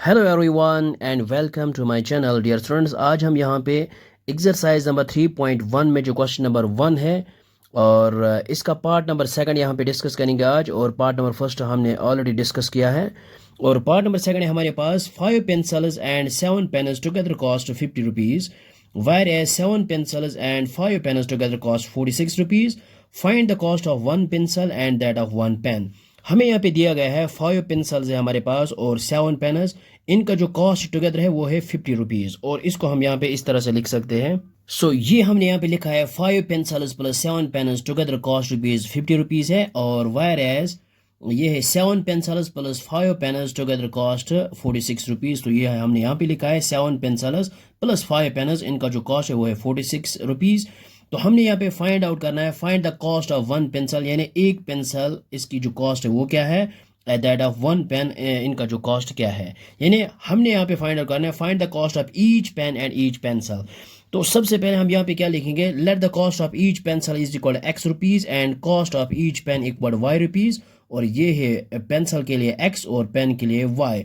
Hello everyone and welcome to my channel dear students. आज हम यहाँ पे एक्सरसाइज नंबर 3.1 में जो क्वेश्चन नंबर 1 है और इसका पार्ट नंबर 2 यहाँ पे डिस्कस करेंगे आज। और पार्ट नंबर 1 हमने ऑलरेडी डिस्कस किया है और पार्ट नंबर 2 है हमारे पास 5 pencils and 7 pens together cost 50 rupees whereas 7 pencils and 5 pens together cost 46 rupees. Find the cost of 1 pencil and that of 1 pen. हमें यहाँ पे दिया गया है 5 पेंसिल्स है हमारे पास और 7 पेन्स, इनका जो कॉस्ट टुगेदर है वो है 50 रुपीज़ और इसको हम यहाँ पे इस तरह से लिख सकते हैं। ये हमने यहाँ पे लिखा है 5 pencils plus 7 pens together cost rupees 50 rupees है और वायर एज ये है 7 pencils plus 5 pens together cost 46 rupees. तो ये है हमने यहाँ पे लिखा है 7 पेंसिल्स प्लस 5 पेन्स, इनका जो कॉस्ट है वो है 46 रुपीज़। तो हमने यहाँ पे फाइंड आउट करना है find the cost of 1 pencil, यानी एक पेंसिल इसकी जो कॉस्ट है वो क्या है, दैट ऑफ 1 पेन इनका जो कॉस्ट क्या है। यानी हमने यहाँ पे फाइंड आउट करना है find the cost of each pen and each pencil. तो सबसे पहले हम यहाँ पे क्या लिखेंगे, let the cost of each pencil is equal x rupees and cost of each pen equal y rupees. और ये है पेंसिल के लिए x और पेन के लिए y।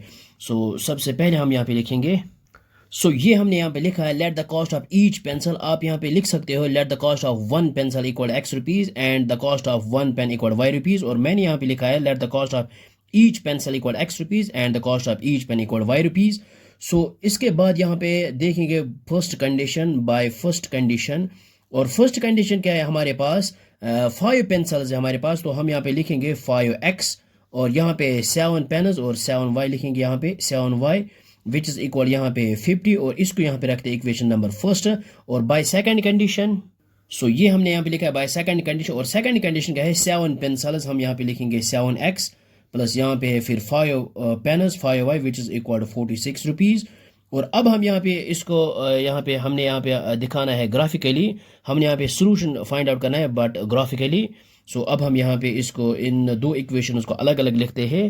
सबसे पहले हम यहाँ पे लिखेंगे ये हमने यहाँ पे लिखा है let the cost of each pencil. आप यहाँ पे लिख सकते हो let the cost of 1 pencil equal x rupees and the cost of 1 pen equal y rupees. और मैंने यहाँ पे लिखा है let the cost of each pencil equal x rupees and the cost of each pen equal y rupees. इसके बाद यहाँ पे देखेंगे first condition by first condition. और फर्स्ट कंडीशन क्या है हमारे पास, 5 पेंसिल्स है हमारे पास, तो हम यहाँ पे लिखेंगे 5x और यहाँ पे 7 पेन्स और 7y लिखेंगे यहाँ पे 7y विच इज़ इक्वल यहाँ पे 50 और इसको यहाँ पे रखते हैं इक्वेशन नंबर फर्स्ट। और बाय सेकंड कंडीशन ये हमने यहाँ पे लिखा है बाय सेकंड कंडीशन। और सेकंड कंडीशन क्या है, 7 पेंसिल्स हम यहाँ पे लिखेंगे 7x प्लस यहाँ पे है फिर 5 pens 5y which is equal 46 rupees. और अब हम यहाँ पे इसको यहाँ पे हमने यहाँ पे दिखाना है ग्राफिकली, हमने यहाँ पे सोल्यूशन फाइंड आउट करना है बट ग्राफिकली। अब हम यहाँ पे इसको इन दो इक्वेशंस को अलग अलग लिखते हैं।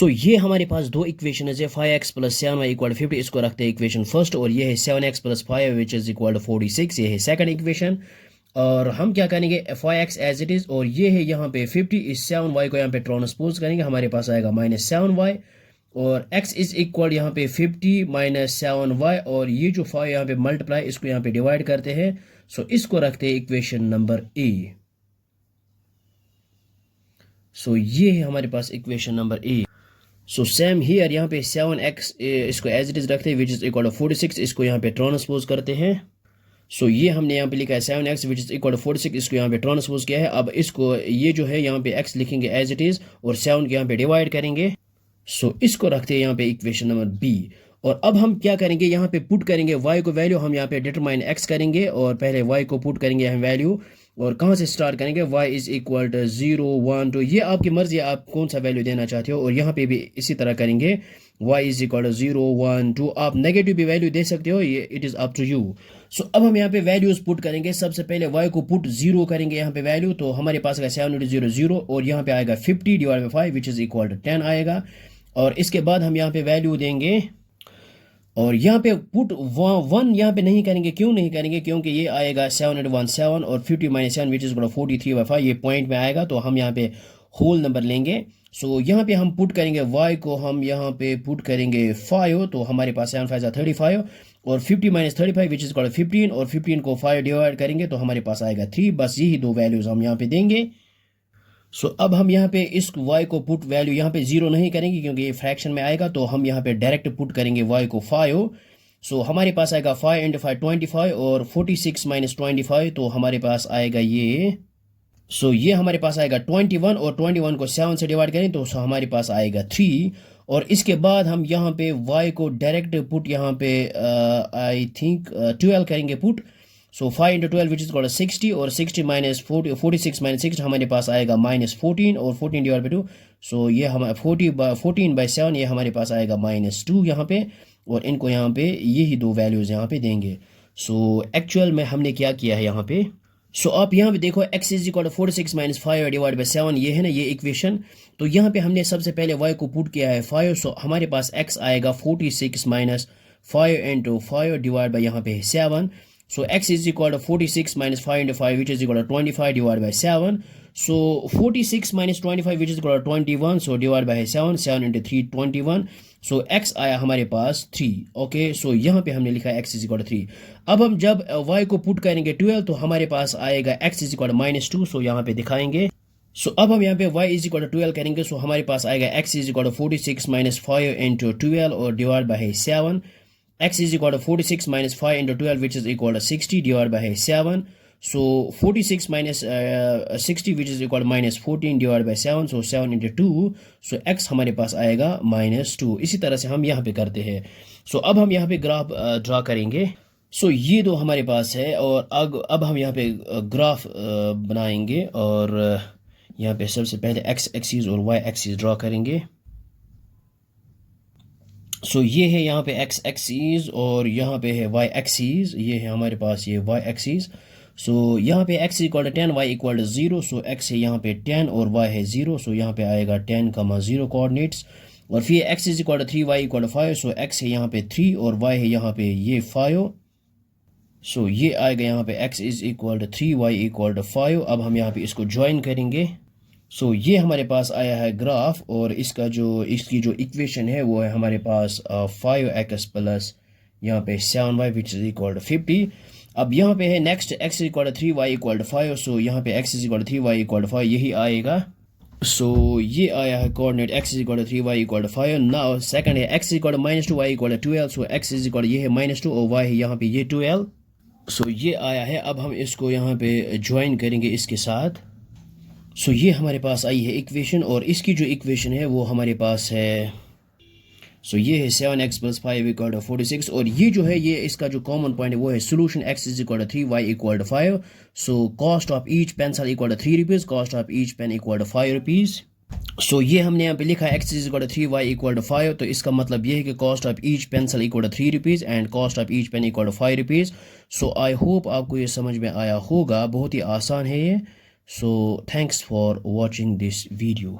ये हमारे पास दो इक्वेशन है 5x प्लस 7y इक्वल 50, इसको रखते हैं इक्वेशन फर्स्ट। और ये है 7x plus 5 which is equal 46, ये है सेकंड इक्वेशन। और हम क्या करेंगे 5x एज इट इज़ और ये है यहाँ पे 50, इस 7y को यहाँ पे ट्रांसपोज करेंगे, हमारे पास आएगा -7y और x इज इक्वल यहाँ पे 50 माइनस 7y और ये जो 5 यहाँ पे मल्टीप्लाई, इसको यहाँ पे डिवाइड करते हैं। इसको रखते हैं इक्वेशन नंबर ए। ये है हमारे पास equation number A. Same here यहाँ पे 7x इसको एज इट इज रखते हैं विच इज इक्वल 46, इसको यहाँ पे ट्रांसपोज करते हैं। ये हमने यहाँ पे लिखा है 7x विच इज इक्वल 46, इसको यहाँ पे ट्रांसपोज किया है। अब इसको ये जो है यहाँ पे x लिखेंगे एज इट इज और 7 को यहाँ पे डिवाइड करेंगे। इसको रखते हैं यहाँ पे इक्वेशन नंबर बी। और अब हम क्या करेंगे, यहाँ पे पुट करेंगे y को वैल्यू, हम यहाँ पे डिटरमाइन x करेंगे और पहले y को पुट करेंगे हम वैल्यू। और कहाँ से स्टार्ट करेंगे, y इज इक्वल टू 0 1 2, ये आपकी मर्जी है आप कौन सा वैल्यू देना चाहते हो। और यहाँ पे भी इसी तरह करेंगे y इज इक्वल टू 0 1 2, आप नेगेटिव भी वैल्यू दे सकते हो, ये it is up to you. अब हम यहाँ पे वैल्यूज पुट करेंगे। सबसे पहले y को पुट 0 करेंगे यहाँ पे वैल्यू, तो हमारे पास आएगा 7 × 0 0 और यहाँ पे आएगा 50 divide by 5 which is equal to 10 आएगा। और इसके बाद हम यहाँ पे वैल्यू देंगे और यहाँ पे पुट 1 यहाँ पे नहीं करेंगे, क्यों नहीं करेंगे, क्योंकि ये आएगा 7 × 1 7 और 50 माइनस 7 विच इज़ 43/5, ये पॉइंट में आएगा, तो हम यहाँ पे होल नंबर लेंगे। यहाँ पे हम पुट करेंगे y को, हम यहाँ पे पुट करेंगे 5, तो हमारे पास 7 5 35 और 50 माइनस 35 विच इज़ 15 और 15 को 5 डिवाइड करेंगे तो हमारे पास आएगा 3। बस यही दो वैल्यूज हम यहाँ पे देंगे। अब हम यहाँ पे इस y को पुट वैल्यू यहाँ पे 0 नहीं करेंगे क्योंकि ये फ्रैक्शन में आएगा, तो हम यहाँ पे डायरेक्ट पुट करेंगे y को 5। हमारे पास आएगा 5 × 5 25 और 46 माइनस 25, तो हमारे पास आएगा ये ये हमारे पास आएगा 21 और 21 को 7 से डिवाइड करें तो हमारे पास आएगा 3। और इसके बाद हम यहाँ पे y को डायरेक्ट पुट यहाँ पे आई थिंक 12 करेंगे पुट। 5 × 12 विच इज 60 और 60 माइनस 46 माइनस 6 हमारे पास आएगा -14 और 14 डिवाइड बाई 2, ये हमारे 14/7, ये हमारे पास आएगा -2 यहाँ पे। और इनको यहाँ पे यही दो वैल्यूज़ यहाँ पे देंगे। एक्चुअल में हमने क्या किया है यहाँ पे, आप यहाँ पे देखो x is equal 46 minus 5 divide by 7, ये है ना ये इक्वेशन। तो यहाँ पे हमने सबसे पहले y को पुट किया है 5, हमारे पास x आएगा 46 माइनस 5 × 5 डिवाइड बाई यहाँ पे 7। So x is equal to 46 minus 5 into 5, which is equal to 25 divided by 7. So 46 minus 25, which is equal to 21. So divided by 7, 7 into 3, 21. So x आया हमारे पास 3. Okay, सो यहाँ पे हमने लिखा x is equal to 3. अब हम जब y को पुट करेंगे 12, तो हमारे पास आएगा x is equal to -2. सो यहाँ पे दिखाएंगे. सो अब हम यहाँ पे y is equal to 12 करेंगे. सो हमारे पास आएगा x is equal to 46 minus 5 into 12 और divided by 7. X is equal to 46 minus 5 into 12, which is equal to 60 divided by 7. So 46 minus 60, which is equal to minus 14 divided by 7. So 7 into 2. So x हमारे पास आएगा -2. इसी तरह से हम यहाँ पे करते हैं. So अब हम यहाँ पे ग्राफ ड्रा करेंगे. So ये दो हमारे पास है और अब हम यहाँ पे ग्राफ बनाएंगे और यहाँ पे सबसे पहले x एक्सिस और y एक्सिस ड्रा करेंगे. सो ये है यहाँ पे x एक्सिस और यहाँ पे है y एक्सिस. ये है हमारे पास ये y एक्सिस. सो यहाँ पे x equal to 10, y equal to 0. So x है यहाँ पे 10 और y है 0. सो यहाँ पे आएगा 10, 0 कोऑर्डिनेट्स. और फिर x is equal to 3, y equal to 5. So x है यहाँ पे 3 और y है यहाँ पे ये 5. सो ये आएगा यहाँ पे x is equal to 3, y equal to 5. अब हम यहाँ पे इसको ज्वाइन करेंगे. सो ये हमारे पास आया है ग्राफ और इसकी जो इक्वेशन है वो है हमारे पास 5x प्लस यहाँ पे 7y which is equal to 50. अब यहाँ पे है next x equal to 3, y equal to 5. So यहाँ पे x is equal to 3, y equal to 5 यही आएगा. सो ये आया है coordinate x is equal to 3, y equal to 5. Now second है x equal to -2, y equal to 12. So x is equal ये है -2 और y है यहाँ पे ये 12. सो ये आया है. अब हम इसको यहाँ पे ज्वाइन करेंगे इसके साथ. सो ये हमारे पास आई है इक्वेशन और इसकी जो इक्वेशन है वो हमारे पास है. सो ये है 7x प्लस 5 इक्वल टू 46 और ये जो है ये इसका जो कॉमन पॉइंट है वो है solution x is equal to 3, y equal to 5. So cost of each pencil equal to 3 rupees, cost of each pen equal to 5 rupees. So ये हमने यहाँ पे लिखा है x is equal to 3, y equal to 5. तो इसका मतलब ये है कि cost of each pencil equal to 3 rupees and cost of each pen equal to 5 rupees. So I hope आपको ये समझ में आया होगा. बहुत ही आसान है ये. So thanks for watching this video.